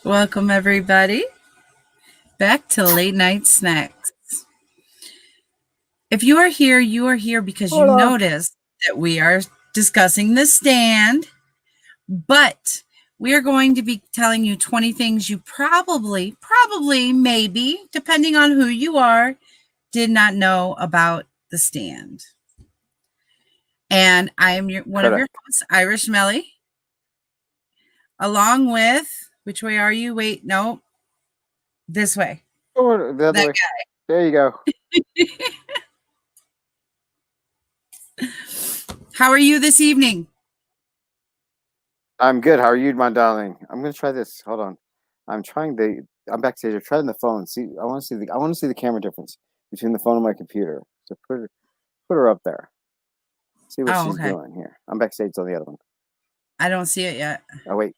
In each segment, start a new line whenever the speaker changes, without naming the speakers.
Welcome, everybody, back to Late Night Snacks. If you are here because you
Hola.
noticed that we are discussing The Stand, but we are going to be telling you 20 things you probably, maybe, depending on who you are, did not know about The Stand. And I am one of your hosts, Irish Melly, along with, which way are you? Wait, no, this way.
Oh, the other way.
Guy.
There you go.
How are you this evening?
I'm good. How are you, my darling? I'm gonna try this. Hold on. I'm backstage. I'm trying the phone. See, I want to see the camera difference between the phone and my computer. So put her up there. See what she's doing here. I'm backstage on the other one.
I don't see it yet.
Oh wait,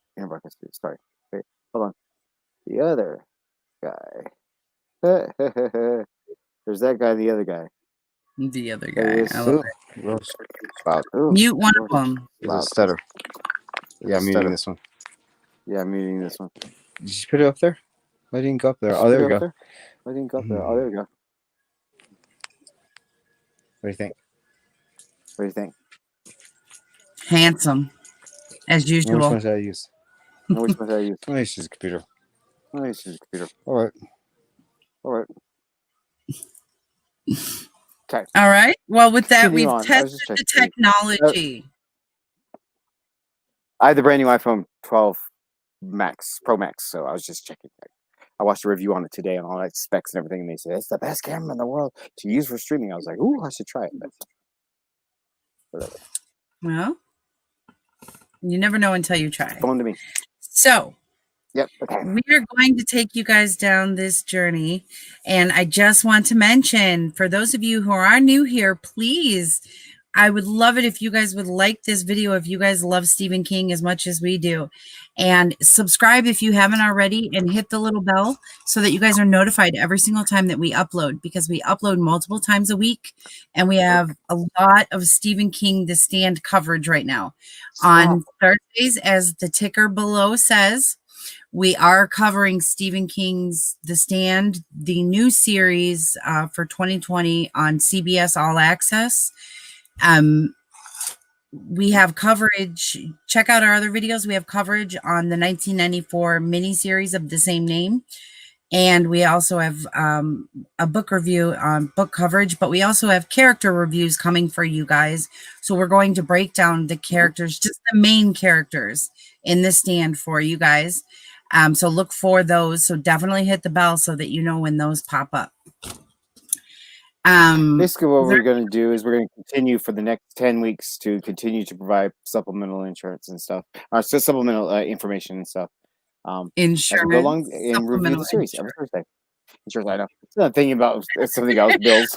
sorry. Wait, hold on. The other guy. There's that guy. The other guy.
The other guy. I love
it.
Mute one of them.
Stutter. Yeah, I'm muting this one. Yeah, I'm muting this one.
Did you put it up there? I didn't go up there. Oh, there we go.
I didn't go up there. Oh, there we go.
What do you think?
What do you think?
Handsome, as usual.
Which one should I use?
Which one should I use?
I use the computer.
I use the computer.
All right.
Okay.
All right. Well, with that, we've tested the technology.
I had the brand new iPhone 12 Pro Max, so I was just checking. I watched a review on it today and all that specs and everything, and they said it's the best camera in the world to use for streaming. I was like, ooh, I should try it.
Well, you never know until you try.
Phone to me.
So,
yep. Okay.
We are going to take you guys down this journey. And I just want to mention, for those of you who are new here, please, I would love it if you guys would like this video, if you guys love Stephen King as much as we do. And subscribe if you haven't already, and hit the little bell so that you guys are notified every single time that we upload, because we upload multiple times a week. And we have a lot of Stephen King The Stand coverage right now. On Thursdays, as the ticker below says, we are covering Stephen King's The Stand, the new series for 2020 on CBS All Access. We have coverage. Check out our other videos. We have coverage on the 1994 miniseries of the same name. And we also have a book review on book coverage, but we also have character reviews coming for you guys. So we're going to break down the characters, just the main characters in The Stand for you guys. So look for those. So definitely hit the bell so that you know when those pop up.
Basically, what we're going to do is we're going to continue for the next 10 weeks to continue to provide supplemental insurance and stuff, so supplemental information and stuff.
Insurance.
Go along and review the series every Thursday. Insurance, I know. It's not thinking about something else, bills.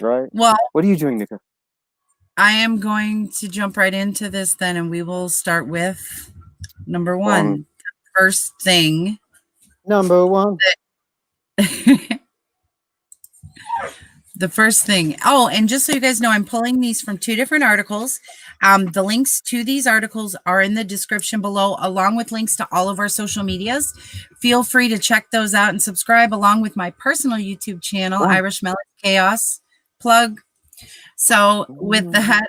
Right.
Well,
what are you doing, Nika?
I am going to jump right into this then, and we will start with number one. The first thing.
Number one.
The first thing. Oh, and just so you guys know, I'm pulling these from two different articles. The links to these articles are in the description below, along with links to all of our social medias. Feel free to check those out and subscribe, along with my personal YouTube channel, Irish Melly Chaos. Plug. So with that,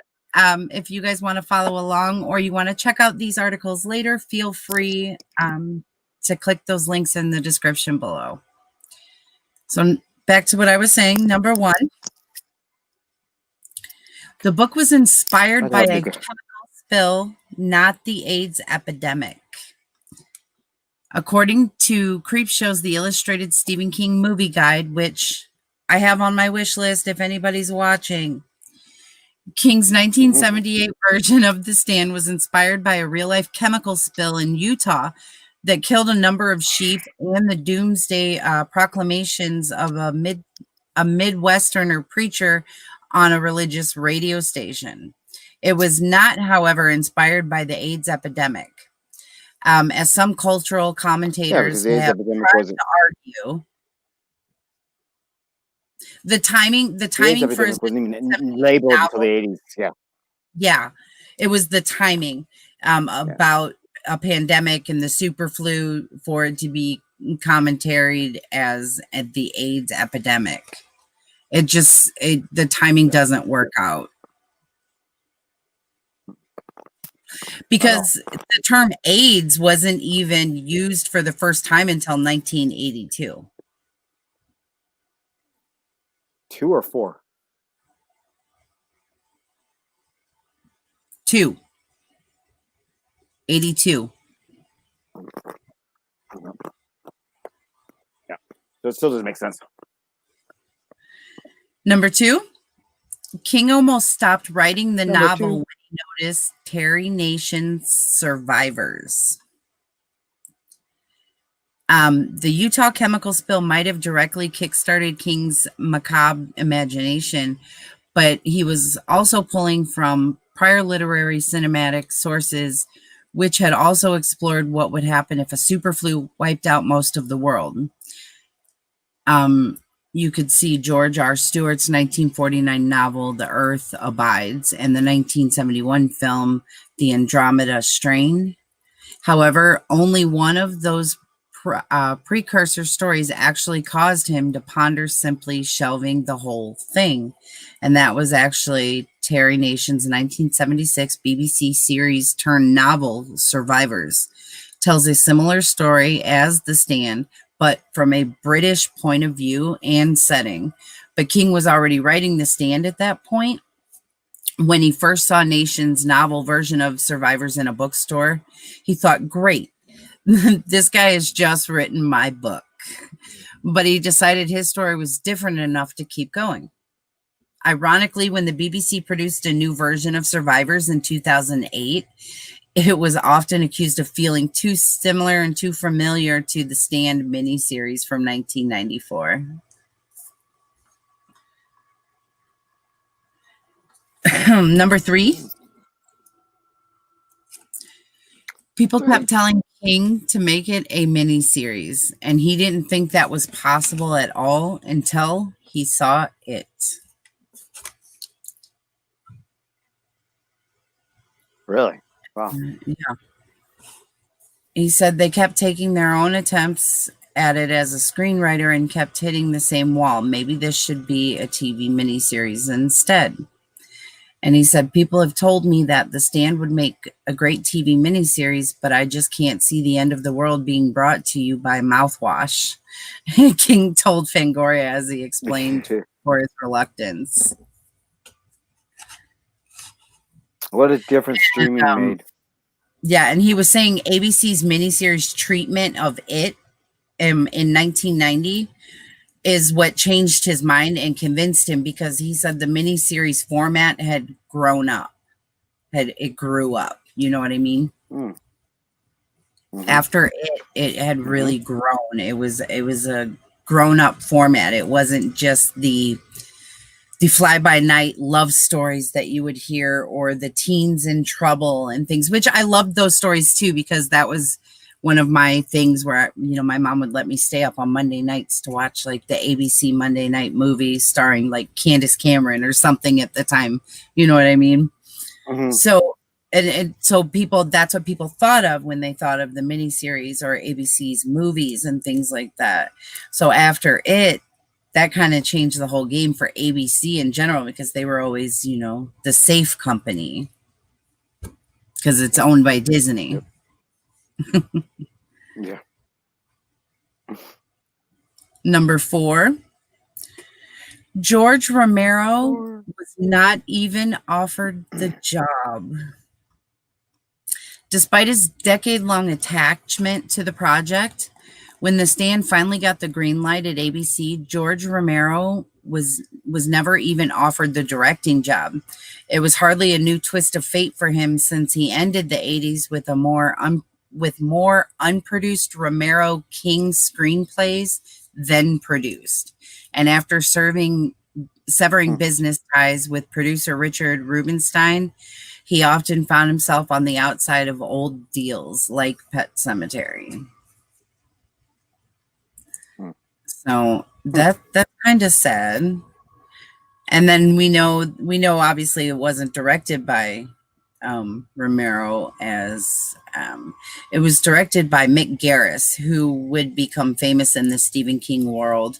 if you guys want to follow along or you want to check out these articles later, feel free to click those links in the description below. So back to what I was saying. Number one, the book was inspired by a chemical spill, not the AIDS epidemic. According to Creepshow's The Illustrated Stephen King Movie Guide, which I have on my wish list if anybody's watching, King's 1978 version of The Stand was inspired by a real-life chemical spill in Utah that killed a number of sheep and the doomsday proclamations of a Midwesterner preacher on a religious radio station. It was not, however, inspired by the AIDS epidemic, as some cultural commentators have tried to argue. The timing for his
wasn't even labeled until the 80s. Yeah,
it was the timing about a pandemic and the super flu for it to be commentaried as the AIDS epidemic. The timing doesn't work out. Because the term AIDS wasn't even used for the first time until 1982.
2 or 4?
2. 82.
Yeah. So it still doesn't make sense.
Number 2, King almost stopped writing the
Number
novel
2.
when he noticed Terry Nation's Survivors. The Utah chemical spill might have directly kickstarted King's macabre imagination, but he was also pulling from prior literary cinematic sources, which had also explored what would happen if a superflu wiped out most of the world. You could see George R. Stewart's 1949 novel, The Earth Abides, and the 1971 film, The Andromeda Strain. However, only one of those precursor stories actually caused him to ponder simply shelving the whole thing. And that was actually Terry Nation's 1976 BBC series turned novel, Survivors. Tells a similar story as The Stand, but from a British point of view and setting. But King was already writing The Stand at that point. When he first saw Nation's novel version of Survivors in a bookstore, he thought, great, this guy has just written my book. But he decided his story was different enough to keep going. Ironically, when the BBC produced a new version of Survivors in 2008, it was often accused of feeling too similar and too familiar to the Stand miniseries from 1994. Number 3, people kept telling King to make it a miniseries, and he didn't think that was possible at all until he saw it.
Really? Wow.
Yeah. He said they kept taking their own attempts at it as a screenwriter and kept hitting the same wall. Maybe this should be a TV miniseries instead. And he said, people have told me that The Stand would make a great TV miniseries, but I just can't see the end of the world being brought to you by mouthwash. King told Fangoria as he explained for his reluctance.
What a difference streaming made.
Yeah, and he was saying ABC's miniseries treatment of it in 1990 is what changed his mind and convinced him, because he said the miniseries format had grown up. It grew up. You know what I mean? Mm-hmm. After it had really grown. It was a grown up format. It wasn't just the fly-by-night love stories that you would hear, or the teens in trouble and things, which I loved those stories too, because that was one of my things where, my mom would let me stay up on Monday nights to watch like the ABC Monday night movies starring like Candace Cameron or something at the time. You know what I mean? Mm-hmm. So, and so that's what people thought of when they thought of the miniseries or ABC's movies and things like that. So after it, that kind of changed the whole game for ABC in general, because they were always, the safe company, because it's owned by Disney.
Yeah.
Number 4, George Romero was not even offered the job. Despite his decade-long attachment to the project, when The Stand finally got the green light at ABC, George Romero was never even offered the directing job. It was hardly a new twist of fate for him, since he ended the 80s with more unproduced Romero King screenplays than produced. And after severing business ties with producer Richard Rubinstein, he often found himself on the outside of old deals like Pet Sematary. So that's kind of sad. And then we know obviously it wasn't directed by Romero as it was directed by Mick Garris, who would become famous in the Stephen King world.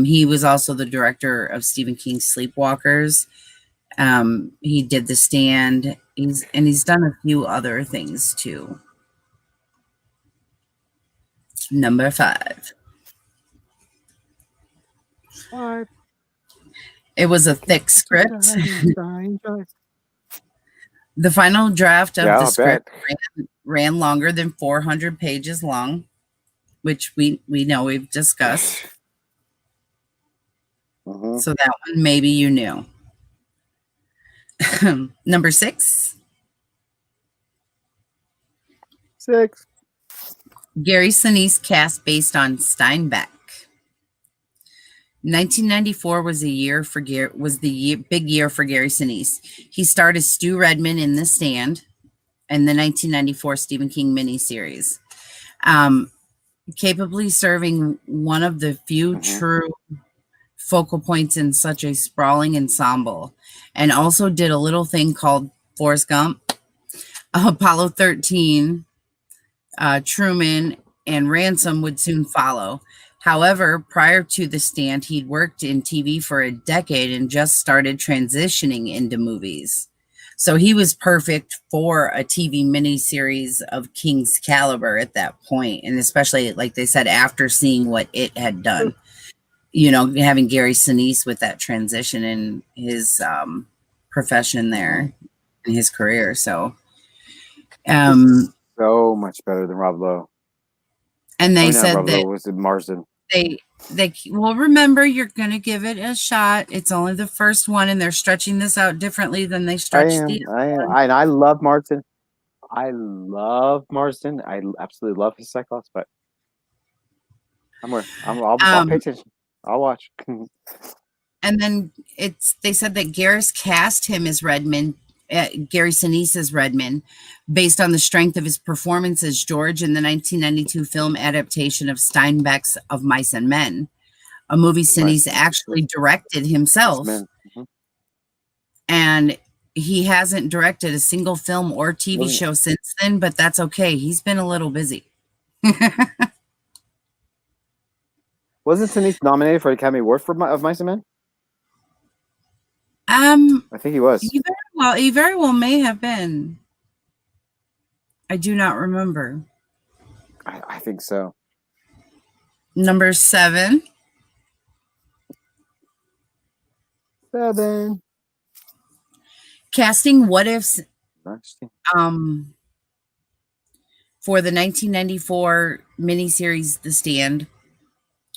He was also the director of Stephen King's Sleepwalkers. He did The Stand. He's done a few other things too. Number 5. It was a thick script. The final draft of the script ran longer than 400 pages long, which we know we've discussed. So that one maybe you knew. Number 6.
6.
Gary Sinise cast based on Steinbeck. 1994 was big year for Gary Sinise. He starred as Stu Redman in The Stand and the 1994 Stephen King miniseries, capably serving one of the few true focal points in such a sprawling ensemble, and also did a little thing called Forrest Gump, Apollo 13, Truman, and Ransom would soon follow. However, prior to The Stand, he'd worked in TV for a decade and just started transitioning into movies. So he was perfect for a TV miniseries of King's caliber at that point, and especially, like they said, after seeing what it had done. You know, having Gary Sinise with that transition in his profession there, in his career. So,
so much better than Rob Lowe.
And they said
Rob
that
Lowe was in Marsden.
They well, remember, you're going to give it a shot. It's only the first one, and they're stretching this out differently than they stretched
I love Marsden. I absolutely love his Cyclops, but I'll pay attention. I'll watch.
And then they said that Garris cast him as Redman, Gary Sinise as Redman, based on the strength of his performance as George in the 1992 film adaptation of Steinbeck's Of Mice and Men, a movie Sinise actually directed himself. And he hasn't directed a single film or TV show since then, but that's okay. He's been a little busy.
Wasn't Sinise nominated for an Academy Award for Of Mice and Men? I think he was.
He very well may have been. I do not remember.
I think so.
Number 7.
7.
Casting what ifs for the 1994 miniseries The Stand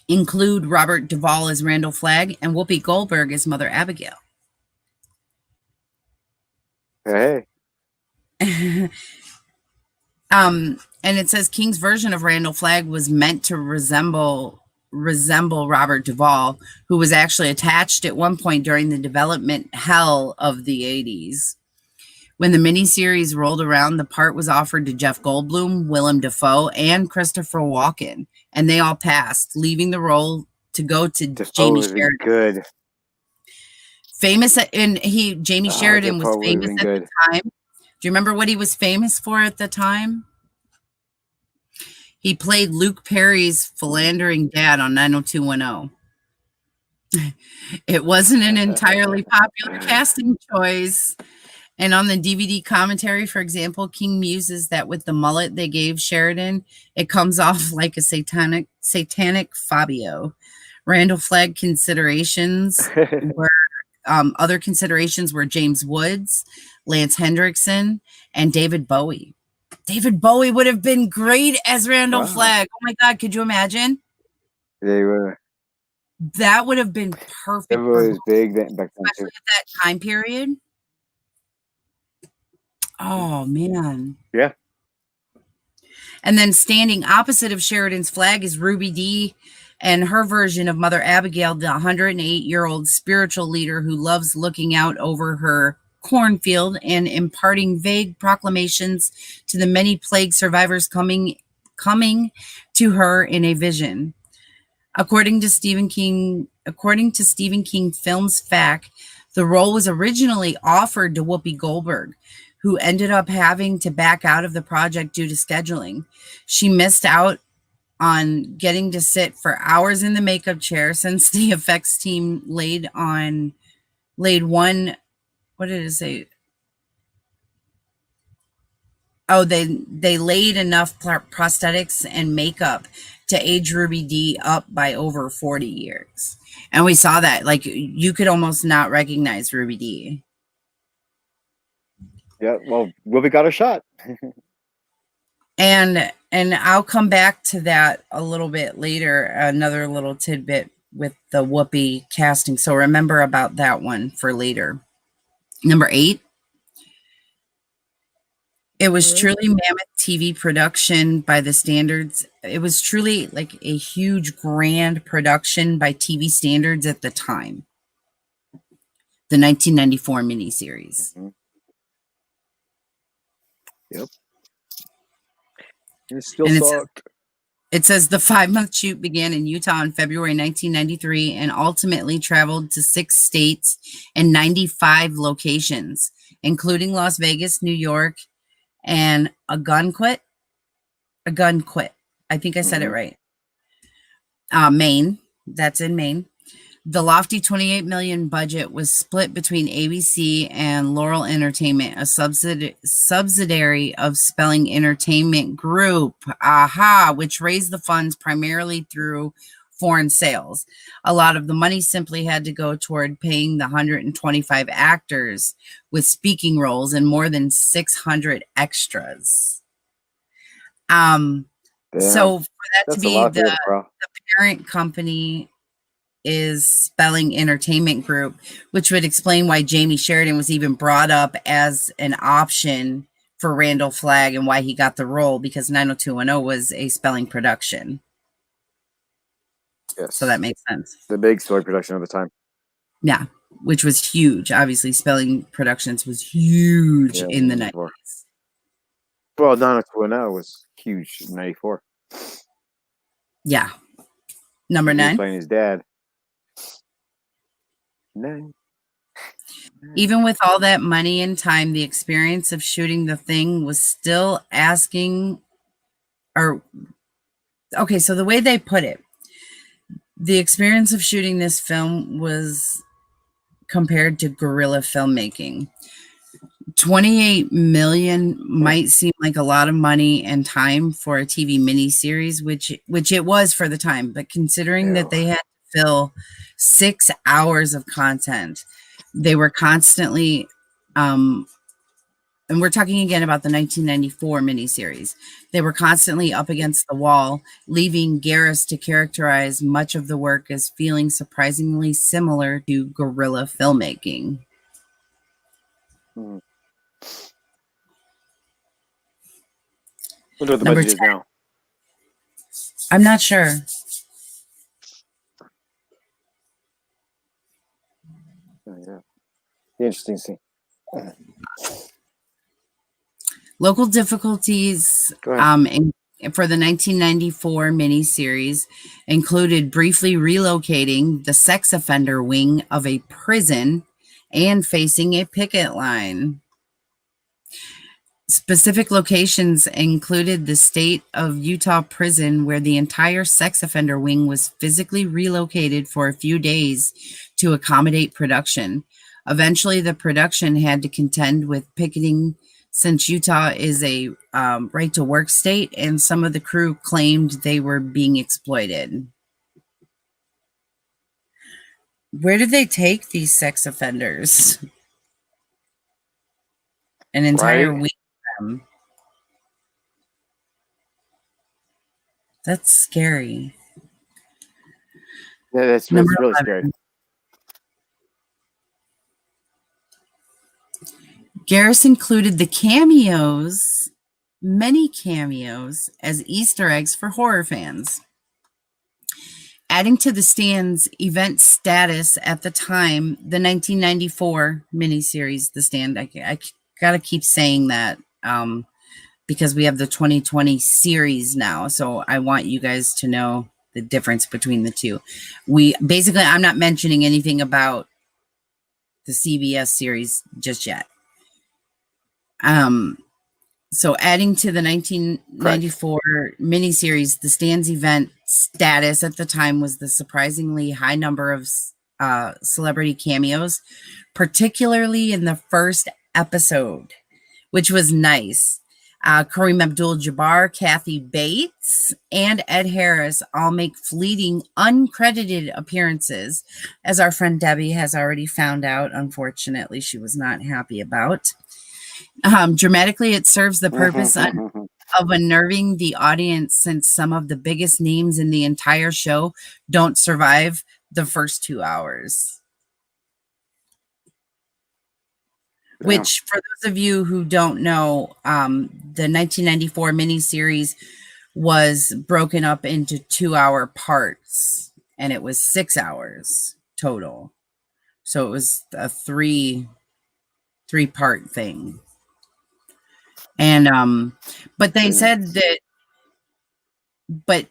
include Robert Duvall as Randall Flagg and Whoopi Goldberg as Mother Abigail.
Hey.
And it says King's version of Randall Flagg was meant to resemble Robert Duvall, who was actually attached at one point during the development hell of the 80s. When the miniseries rolled around, the part was offered to Jeff Goldblum, Willem Dafoe, and Christopher Walken, and they all passed, leaving the role to go to Jamie Sheridan.
Good.
Jamie Sheridan was famous at the time. Do you remember what he was famous for at the time? He played Luke Perry's philandering dad on 90210. It wasn't an entirely popular casting choice. And on the DVD commentary, for example, King muses that with the mullet they gave Sheridan, it comes off like a satanic Fabio. Randall Flagg considerations were other considerations were James Woods, Lance Hendrickson, and David Bowie. David Bowie would have been great as Randall Flagg. Oh my God, could you imagine?
They were.
That would have been perfect.
It was big back then,
especially at that time period. Oh man.
Yeah.
And then standing opposite of Sheridan's Flagg is Ruby Dee and her version of Mother Abigail, the 108-year-old spiritual leader who loves looking out over her cornfield and imparting vague proclamations to the many plague survivors coming to her in a vision. According to Stephen King Films Fact, the role was originally offered to Whoopi Goldberg, who ended up having to back out of the project due to scheduling. She missed out on getting to sit for hours in the makeup chair since the effects team laid one, what did it say? Oh, they laid enough prosthetics and makeup to age Ruby Dee up by over 40 years. And we saw that. Like, you could almost not recognize Ruby Dee.
Yeah, well, Ruby got a shot.
And I'll come back to that a little bit later, another little tidbit with the Whoopi casting. So remember about that one for later. Number 8. It was truly mammoth TV production by the standards. It was truly like a huge, grand production by TV standards at the time. The 1994 miniseries.
Mm-hmm. Yep. It still sucked.
It says the 5-month shoot began in Utah in February 1993 and ultimately traveled to 6 states and 95 locations, including Las Vegas, New York, and a gun quit. I think I said it right. Maine. That's in Maine. The lofty $28 million budget was split between ABC and Laurel Entertainment, a subsidiary of Spelling Entertainment Group, which raised the funds primarily through foreign sales. A lot of the money simply had to go toward paying the 125 actors with speaking roles and more than 600 extras. So for that to be the parent company is Spelling Entertainment Group, which would explain why Jamie Sheridan was even brought up as an option for Randall Flagg and why he got the role, because 90210 was a Spelling production.
Yes.
So that makes sense.
The big Spelling production of the time.
Yeah, which was huge. Obviously, Spelling Productions was huge in the 90s.
Well, 90210 was huge in 94.
Yeah. Number 9.
Playing his dad. 9.
Even with all that money and time, the experience of shooting the thing was still asking, so the way they put it, the experience of shooting this film was compared to guerrilla filmmaking. 28 million might seem like a lot of money and time for a TV miniseries, which it was for the time, but considering that they had to fill 6 hours of content, they were constantly, and we're talking again about the 1994 miniseries, they were constantly up against the wall, leaving Garris to characterize much of the work as feeling surprisingly similar to guerrilla filmmaking.
Mm-hmm. Wonder what the budget is now.
I'm not sure.
Oh, yeah. Interesting to see.
Local difficulties for the 1994 miniseries included briefly relocating the sex offender wing of a prison and facing a picket line. Specific locations included the state of Utah prison, where the entire sex offender wing was physically relocated for a few days to accommodate production. Eventually, the production had to contend with picketing since Utah is a right-to-work state, and some of the crew claimed they were being exploited. Where did they take these sex offenders? An entire week. That's scary.
Yeah, that's really scary.
Garris included the cameos, many cameos, as Easter eggs for horror fans. Adding to the Stand's event status at the time, the 1994 miniseries, The Stand, I gotta keep saying that because we have the 2020 series now, so I want you guys to know the difference between the two. I'm not mentioning anything about the CBS series just yet. So adding to the 1994 miniseries, the Stan's event status at the time was the surprisingly high number of celebrity cameos, particularly in the first episode, which was nice. Kareem Abdul-Jabbar, Kathy Bates, and Ed Harris all make fleeting, uncredited appearances, as our friend Debbie has already found out. Unfortunately, she was not happy about. Dramatically, it serves the purpose of unnerving the audience, since some of the biggest names in the entire show don't survive the first 2 hours.
Yeah.
Which, for those of you who don't know, the 1994 miniseries was broken up into 2-hour parts, and it was 6 hours total. So it was a three-part thing. And but they said that, but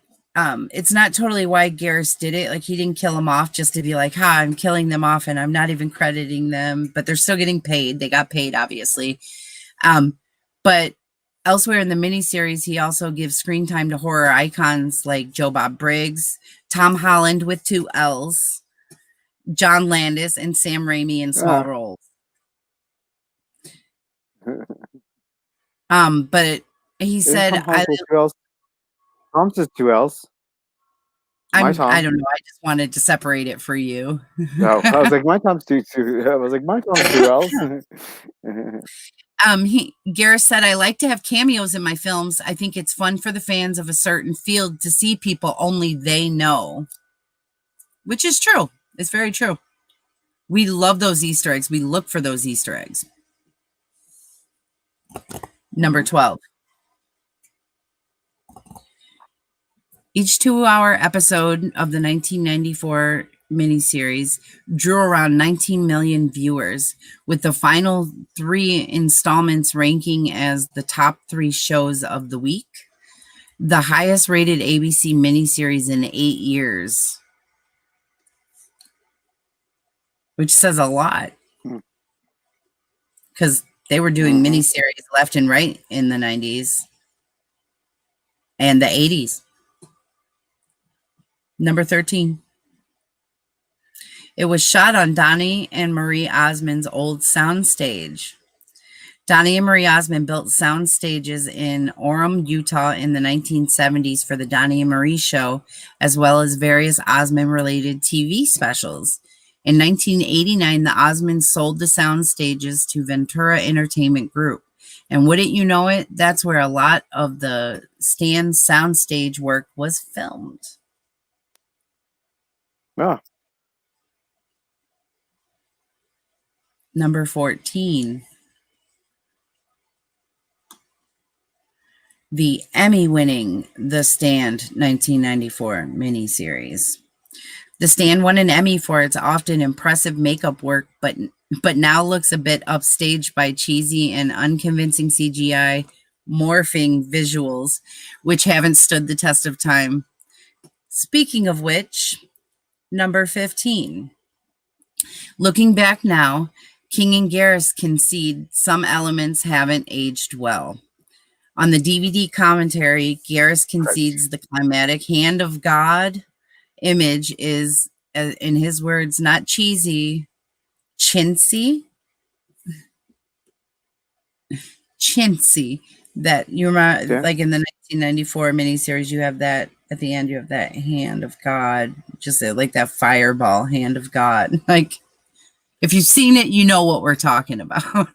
it's not totally why Garris did it. Like, he didn't kill them off just to be like, ha, I'm killing them off and I'm not even crediting them, but they're still getting paid. They got paid, obviously. But elsewhere in the miniseries, he also gives screen time to horror icons like Joe Bob Briggs, Tom Holland with 2 L's, John Landis, and Sam Raimi in small roles. But he said,
Tom's just 2 L's.
I don't know. I just wanted to separate it for you.
No, I was like, my Tom's 2. I was like, my Tom's 2 L's.
Garris said, I like to have cameos in my films. I think it's fun for the fans of a certain field to see people only they know. Which is true. It's very true. We love those Easter eggs. We look for those Easter eggs. Number 12. Each 2-hour episode of the 1994 miniseries drew around 19 million viewers, with the final 3 installments ranking as the top 3 shows of the week, the highest rated ABC miniseries in 8 years, which says a lot, because they were doing miniseries left and right in the 90s and the 80s. Number 13. It was shot on Donnie and Marie Osmond's old soundstage. Donnie and Marie Osmond built sound stages in Orem, Utah in the 1970s for the Donnie and Marie show, as well as various Osmond-related TV specials. In 1989, the Osmonds sold the sound stages to Ventura Entertainment Group. And wouldn't you know it, that's where a lot of the Stan's soundstage work was filmed.
Oh.
Number 14. The Emmy-winning The Stand 1994 miniseries. The Stand won an Emmy for its often impressive makeup work, but now looks a bit upstaged by cheesy and unconvincing CGI morphing visuals, which haven't stood the test of time. Speaking of which, number 15. Looking back now, King and Garris concede some elements haven't aged well. On the DVD commentary, Garris concedes the climatic hand of God image is, in his words, not cheesy, chintzy. Chintzy. That you remember, like in the 1994 miniseries, you have that at the end, you have that hand of God, just like that fireball hand of God. Like, if you've seen it, you know what we're talking about.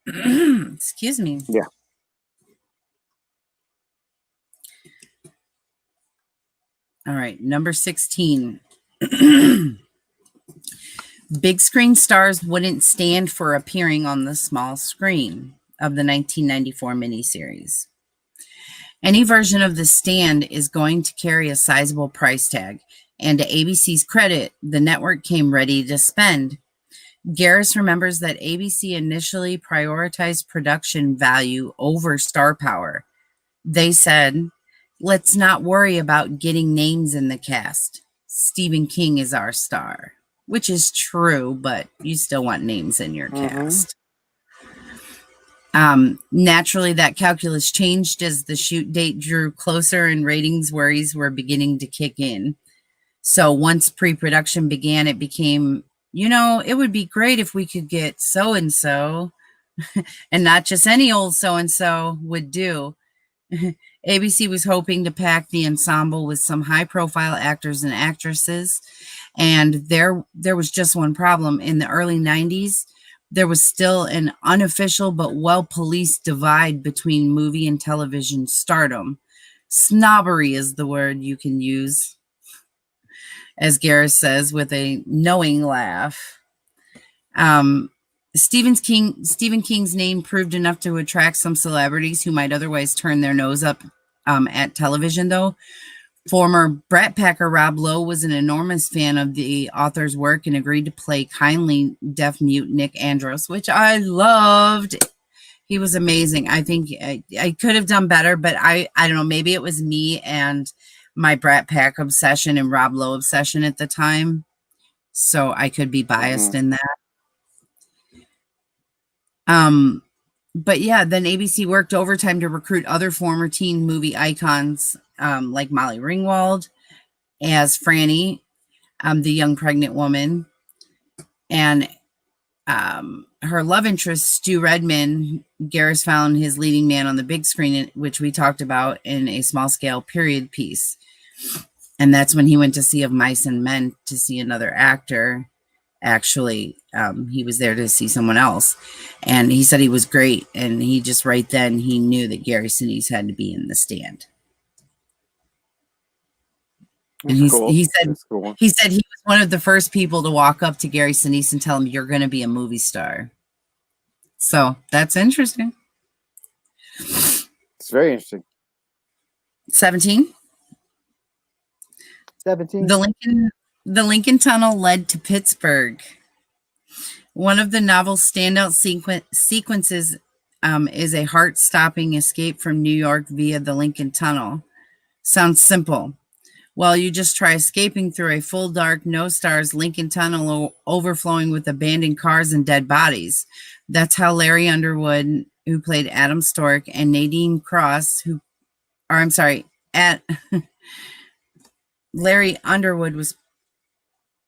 Excuse me.
Yeah.
All right, number 16. Big screen stars wouldn't stand for appearing on the small screen of the 1994 miniseries. Any version of The Stand is going to carry a sizable price tag, and to ABC's credit, the network came ready to spend. Garris remembers that ABC initially prioritized production value over star power. They said, let's not worry about getting names in the cast. Stephen King is our star. which is true, but you still want names in your cast. Naturally, that calculus changed as the shoot date drew closer and ratings worries were beginning to kick in. So once pre-production began, it became, it would be great if we could get so-and-so, and not just any old so-and-so would do. ABC was hoping to pack the ensemble with some high-profile actors and actresses, and there was just one problem. In the early 90s, there was still an unofficial but well-policed divide between movie and television stardom. Snobbery is the word you can use, as Gareth says with a knowing laugh. Stephen King's name proved enough to attract some celebrities who might otherwise turn their nose up at television, though. Former Brat Packer Rob Lowe was an enormous fan of the author's work and agreed to play kindly deaf-mute Nick Andros, which I loved. He was amazing. I think I could have done better, but I don't know. Maybe it was me and my Brat Pack obsession and Rob Lowe obsession at the time, so I could be biased in that. But yeah, then ABC worked overtime to recruit other former teen movie icons, like Molly Ringwald as Franny, the young pregnant woman, and her love interest, Stu Redman. Garris found his leading man on the big screen, which we talked about in a small scale period piece. And that's when he went to Sea of Mice and Men to see another actor. Actually, he was there to see someone else, and he said he was great, and he just right then he knew that Gary Sinise had to be in the stand. And he said he was one of the first people to walk up to Gary Sinise and tell him, "You're going to be a movie star." So that's interesting.
It's very interesting.
17. The Lincoln Tunnel led to Pittsburgh. One of the novel's standout sequences is a heart-stopping escape from New York via the Lincoln Tunnel. Sounds simple. Well, you just try escaping through a full dark, no stars Lincoln Tunnel overflowing with abandoned cars and dead bodies. That's how Larry Underwood, who played Adam Stork, and Nadine Cross, Larry Underwood was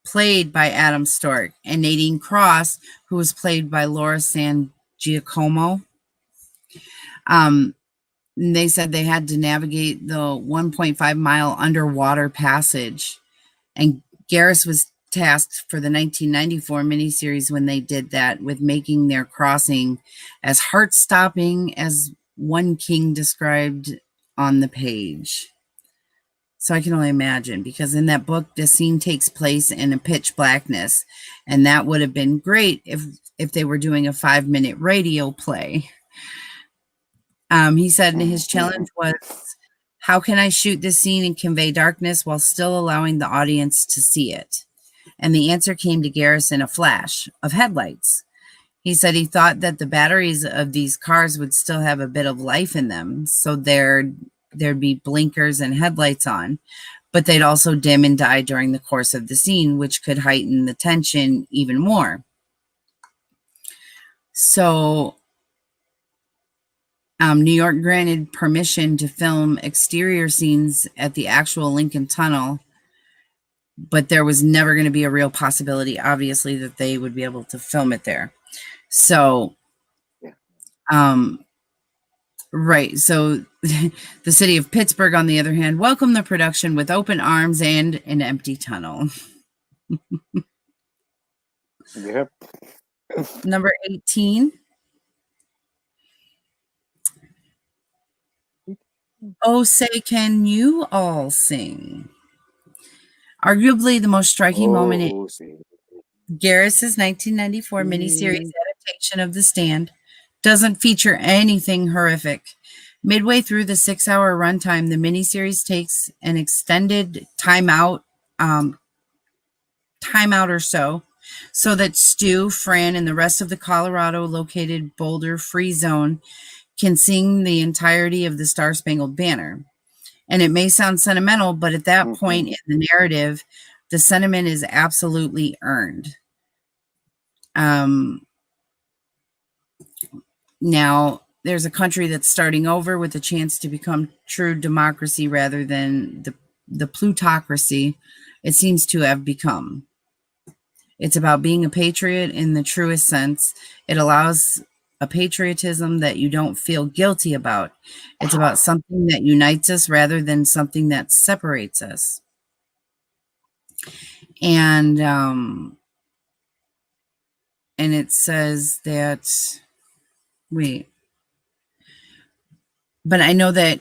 played by Adam Stork, and Nadine Cross, who was played by Laura San Giacomo. They said they had to navigate the 1.5 mile underwater passage, and Garris was tasked for the 1994 miniseries when they did that with making their crossing as heart-stopping as one king described on the page. So I can only imagine, because in that book, the scene takes place in a pitch blackness, and that would have been great if they were doing a 5-minute radio play. He said his challenge was, how can I shoot this scene and convey darkness while still allowing the audience to see it? And the answer came to Garris in a flash of headlights. He said he thought that the batteries of these cars would still have a bit of life in them, so there'd be blinkers and headlights on, but they'd also dim and die during the course of the scene, which could heighten the tension even more. So New York granted permission to film exterior scenes at the actual Lincoln Tunnel, but there was never going to be a real possibility, obviously, that they would be able to film it there. So, right. So the city of Pittsburgh, on the other hand, welcomed the production with open arms and an empty tunnel.
Yep.
Number 18. Oh, say, can you all sing? Arguably the most striking moment in Garris's 1994 miniseries adaptation of The Stand doesn't feature anything horrific. Midway through the 6-hour runtime, the miniseries takes an extended timeout or so that Stu, Fran, and the rest of the Colorado-located Boulder Free Zone can sing the entirety of the Star-Spangled Banner. And it may sound sentimental, but at that point in the narrative, the sentiment is absolutely earned. Now, there's a country that's starting over with a chance to become true democracy rather than the plutocracy it seems to have become. It's about being a patriot in the truest sense. It allows a patriotism that you don't feel guilty about. It's about something that unites us rather than something that separates us. And it says that, wait, but I know that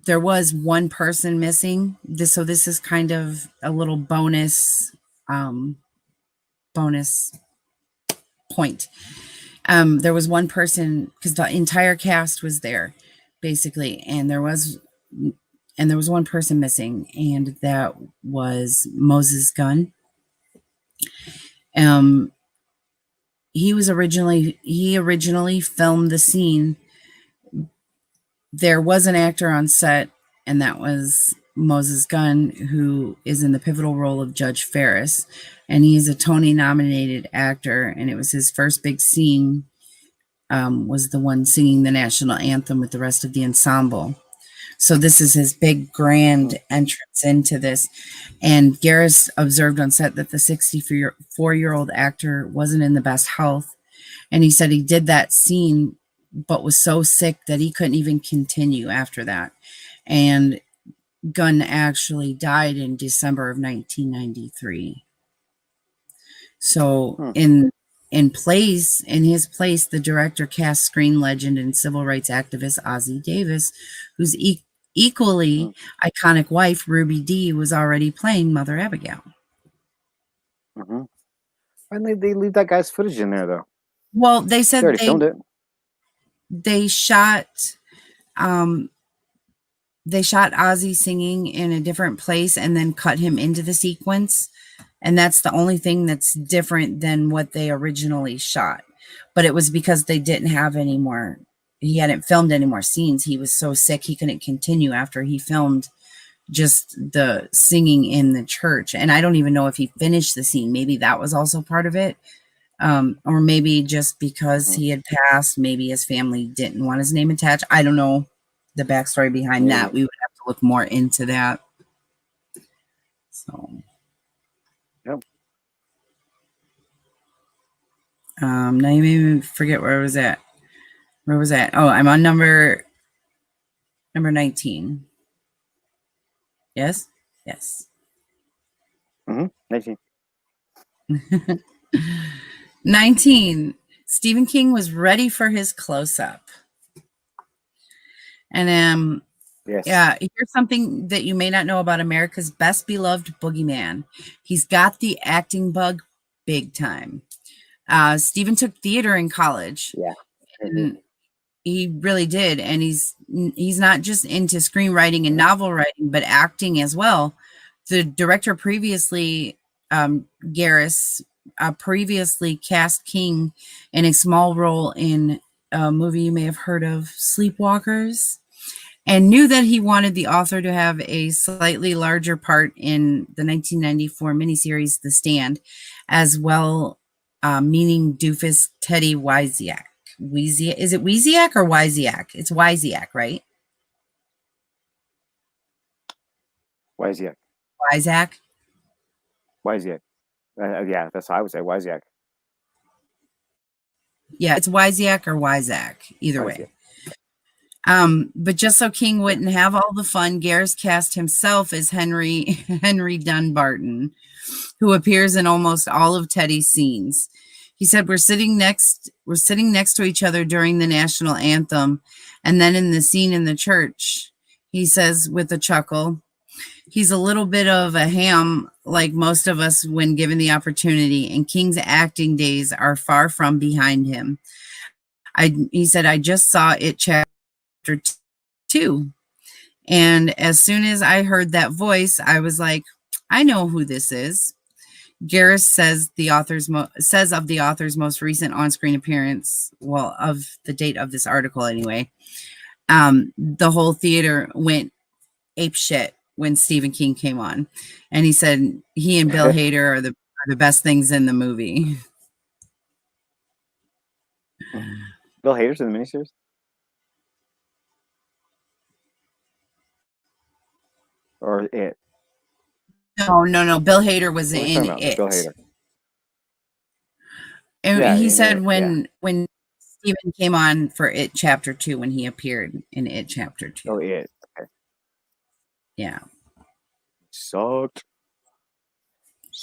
there was one person missing. So this is kind of a little bonus point. There was one person, because the entire cast was there, basically, and there was one person missing, and that was Moses Gunn. He originally filmed the scene. There was an actor on set, and that was Moses Gunn, who is in the pivotal role of Judge Ferris, and he is a Tony-nominated actor, and it was his first big scene, was the one singing the national anthem with the rest of the ensemble. So this is his big grand entrance into this. And Garris observed on set that the 64-year-old actor wasn't in the best health, and he said he did that scene but was so sick that he couldn't even continue after that. And Gunn actually died in December of 1993. So in his place, the director cast screen legend and civil rights activist Ozzy Davis, whose equally iconic wife, Ruby Dee, was already playing Mother Abigail.
Why didn't they leave that guy's footage in there, though?
Well, they said
they filmed it.
They shot Ozzy singing in a different place and then cut him into the sequence. And that's the only thing that's different than what they originally shot. But it was because they didn't have any more. He hadn't filmed any more scenes. He was so sick he couldn't continue after he filmed just the singing in the church. And I don't even know if he finished the scene. Maybe that was also part of it. Or maybe just because he had passed, maybe his family didn't want his name attached. I don't know the backstory behind that. We would have to look more into that. So,
yep.
Now you made me forget where I was at. Where was that? Oh, I'm on number 19. Yes? Yes.
19.
19. Stephen King was ready for his close-up. And
yes.
Yeah, here's something that you may not know about America's best beloved boogeyman. He's got the acting bug big time. Stephen took theater in college.
Yeah.
And he really did. And he's not just into screenwriting and novel writing, but acting as well. The director previously, Garris, previously cast King in a small role in a movie you may have heard of, Sleepwalkers, and knew that he wanted the author to have a slightly larger part in the 1994 miniseries The Stand, as well, meaning doofus Teddy Wyziak. Is it Wyziak or Wyziak? It's Wyziak, right?
Wyziak.
Wyziak?
Wyziak. Yeah, that's how I would say, Wyziak.
Yeah, it's Wyziak or Wyzak, either way. But just so King wouldn't have all the fun, Garris cast himself as Henry Dunbarton, who appears in almost all of Teddy's scenes. He said, we're sitting next to each other during the national anthem, and then in the scene in the church, he says with a chuckle, he's a little bit of a ham like most of us when given the opportunity, and King's acting days are far from behind him. He said, I just saw it chapter 2. And as soon as I heard that voice, I was like, I know who this is. Garris says of the author's most recent on-screen appearance, well, of the date of this article anyway, the whole theater went apeshit when Stephen King came on, and he said he and Bill Hader are the best things in the movie.
Bill Hader's in the miniseries? Or It?
No. Bill Hader was
What are we
in
talking about?
It.
Bill Hader.
And
Yeah,
he
in
said
It,
when Stephen came on for It Chapter 2, when he appeared in It Chapter 2.
Oh, It. Okay.
Yeah.
Sucked.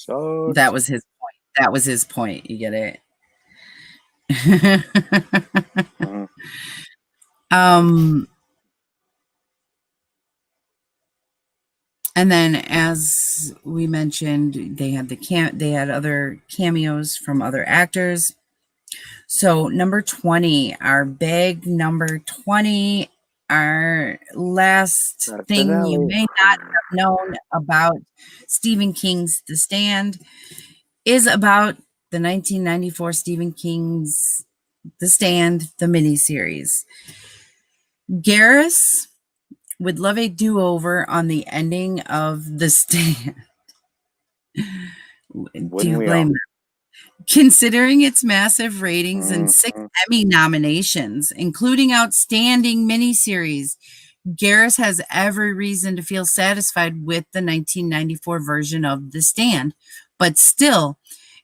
That was his point. That was his point. You get it?
Mhm.
And then, as we mentioned, they had other cameos from other actors. So number 20, our big number 20, our last
Our
thing you
finale.
may not have known about Stephen King's The Stand is about the 1994 Stephen King's The Stand, the miniseries. Garrus would love a do-over on the ending of The Stand. Do you blame them? Considering its massive ratings and 6 Emmy nominations, including Outstanding Miniseries, Garrus has every reason to feel satisfied with the 1994 version of The Stand. But still,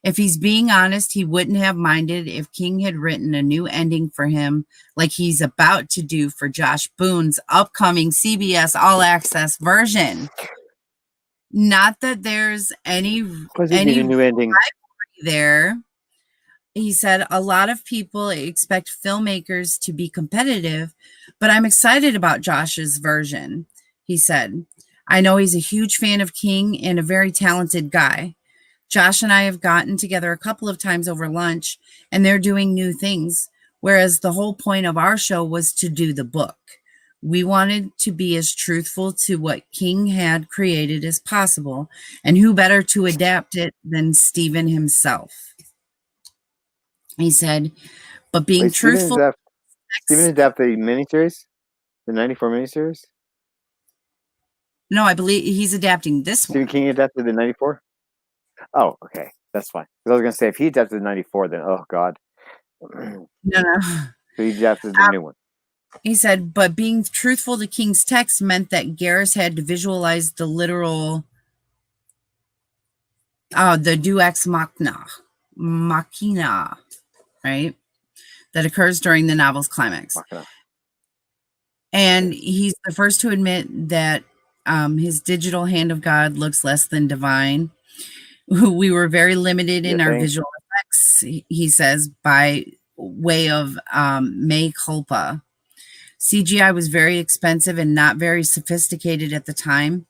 if he's being honest, he wouldn't have minded if King had written a new ending for him, like he's about to do for Josh Boone's upcoming CBS All Access version. Not that there's any
new ending
there. He said, a lot of people expect filmmakers to be competitive, but I'm excited about Josh's version. He said, I know he's a huge fan of King and a very talented guy. Josh and I have gotten together a couple of times over lunch, and they're doing new things, whereas the whole point of our show was to do the book. We wanted to be as truthful to what King had created as possible, and who better to adapt it than Stephen himself. He said, but being truthful.
Stephen adapted the miniseries? The 94 miniseries?
No, I believe he's adapting this
Stephen
one.
King adapted the 94? Oh, okay. That's fine. I was going to say, if he adapted the 94, then, oh, God.
No.
So he adapted the new one.
He said, but being truthful to King's text meant that Garrus had to visualize the literal, the Deus Ex Machina, right? That occurs during the novel's climax. And he's the first to admit that his digital hand of God looks less than divine. We were very limited in our visual effects, he says, by way of mea culpa. CGI was very expensive and not very sophisticated at the time.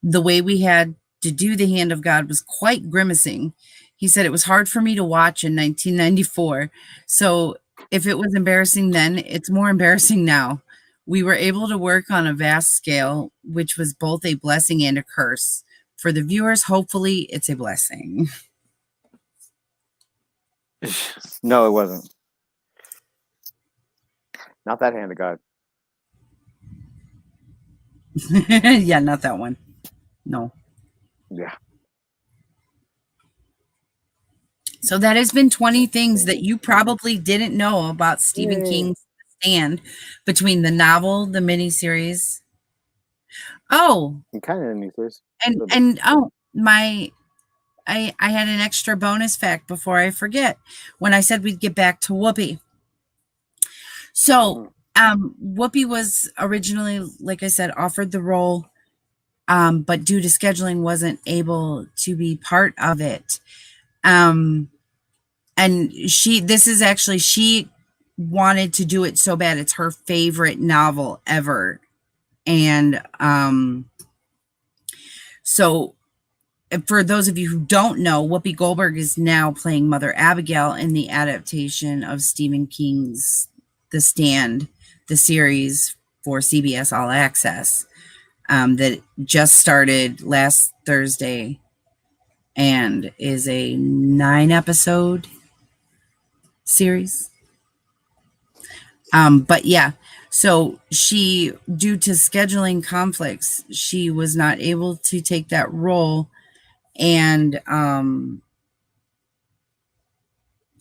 The way we had to do the hand of God was quite grimacing. He said it was hard for me to watch in 1994. So if it was embarrassing then, it's more embarrassing now. We were able to work on a vast scale, which was both a blessing and a curse. For the viewers, hopefully it's a blessing.
No, it wasn't. Not that hand of God.
Yeah, not that one. No.
Yeah.
So that has been 20 things that you probably didn't know about Stephen King's Stand, between the novel, the miniseries. Oh,
And kind of the miniseries.
And I had an extra bonus fact before I forget, when I said we'd get back to Whoopi. So Whoopi was originally, like I said, offered the role, but due to scheduling wasn't able to be part of it. And she wanted to do it so bad. It's her favorite novel ever. And so for those of you who don't know, Whoopi Goldberg is now playing Mother Abigail in the adaptation of Stephen King's The Stand, the series for CBS All Access, that just started last Thursday and is a 9-episode series. But yeah, So she, due to scheduling conflicts, she was not able to take that role. And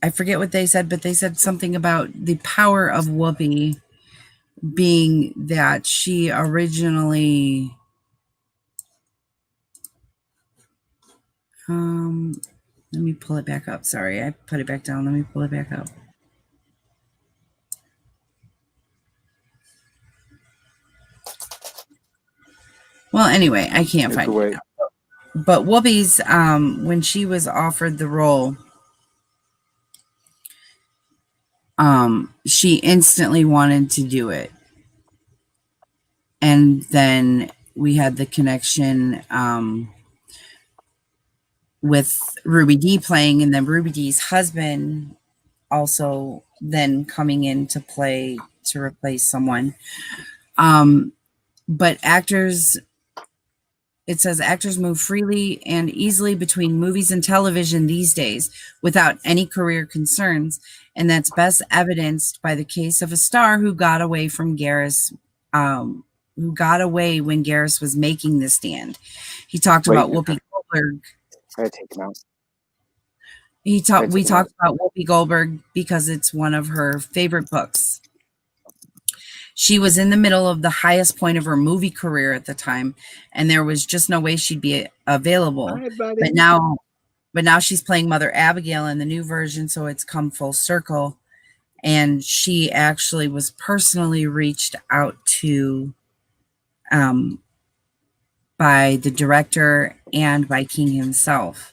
I forget what they said, but they said something about the power of Whoopi being that she originally let me pull it back up. Sorry, I put it back down. Let me pull it back up. Well, anyway, I can't find it now. But Whoopi's when she was offered the role, she instantly wanted to do it. And then we had the connection with Ruby Dee playing, and then Ruby Dee's husband also then coming into play to replace someone. But actors, it says actors move freely and easily between movies and television these days without any career concerns. And that's best evidenced by the case of a star who got away from Garris, who got away when Garris was making The Stand. He talked about Whoopi Goldberg.
I take him out.
We talked about Whoopi Goldberg because it's one of her favorite books. She was in the middle of the highest point of her movie career at the time, and there was just no way she'd be available.
Hi,
but now she's playing Mother Abigail in the new version, so it's come full circle. And she actually was personally reached out to by the director and by King himself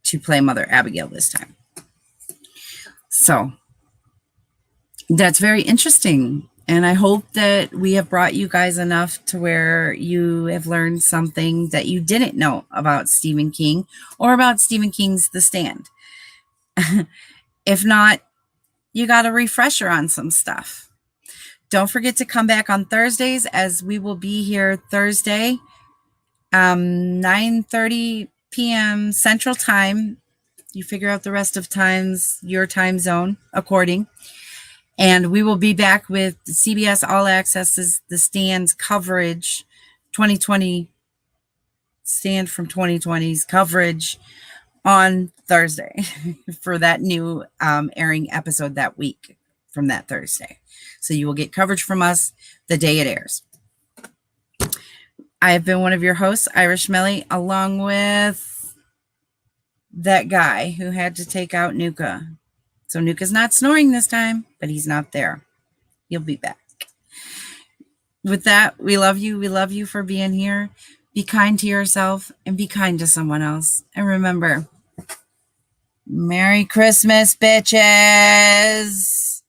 to play Mother Abigail this time. So that's very interesting. And I hope that we have brought you guys enough to where you have learned something that you didn't know about Stephen King or about Stephen King's The Stand. If not, you got a refresher on some stuff. Don't forget to come back on Thursdays, as we will be here Thursday, 9:30 p.m. Central Time. You figure out the rest of times, your time zone according. And we will be back with CBS All Access's The Stand's coverage, 2020 Stand from 2020's coverage on Thursday for that new airing episode that week from that Thursday. So you will get coverage from us the day it airs. I have been one of your hosts, Irish Melly, along with that guy who had to take out Nuka. So Nuka's not snoring this time, but he's not there. He'll be back. With that, we love you. We love you for being here. Be kind to yourself and be kind to someone else. And remember, Merry Christmas, bitches.